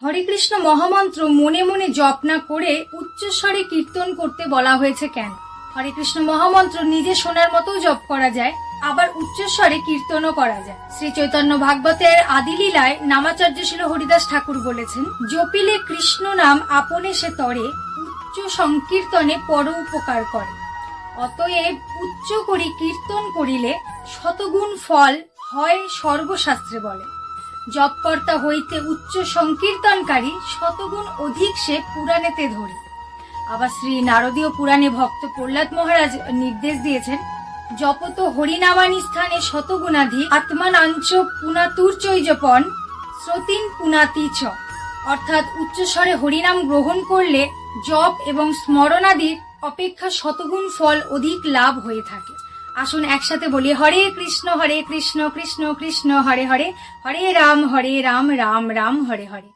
হরে কৃষ্ণ মহামন্ত্র মনে মনে জপ না করে উচ্চস্বরে কীর্তন করতে বলা হয়েছে কেন? হরে কৃষ্ণ মহামন্ত্র নিজে শোনার মতো জপ করা যায়, আবার উচ্চস্বরে কীর্তনও করা যায়। শ্রী চৈতন্য ভাগবতের আদিলীলায় নামাচার্য শিল হরিদাস ঠাকুর বলেছেন, জপিলে কৃষ্ণ নাম আপনে সে তরে, উচ্চ সংকীর্তনে পর উপকার করে। অতএব উচ্চ করি কীর্তন করিলে শতগুণ ফল হয় সর্বশাস্ত্রে বলে। জপকর্তা হইতে উচ্চ সংকীর্তনকারী শতগুণ অধিক সে পুরাণেতে ধরি। আবার শ্রী নারদীয় পুরাণে ভক্ত প্রহ্লাদ মহারাজ নির্দেশ দিয়েছেন, জপত হরিনামানি স্থানে শতগুণাধি আত্মানাঞ্চ পুনাতুর্চৈজপন শ্রোতিন পুনাতি চ। অর্থাৎ উচ্চস্বরে হরিনাম গ্রহণ করলে জপ এবং স্মরণাদির অপেক্ষা শতগুণ ফল অধিক লাভ হয়ে থাকে। আসুন একসাথে বলি, হরে কৃষ্ণ কৃষ্ণ কৃষ্ণ কৃষ্ণ হরে হরে, হরে রাম রাম রাম হরে হরে।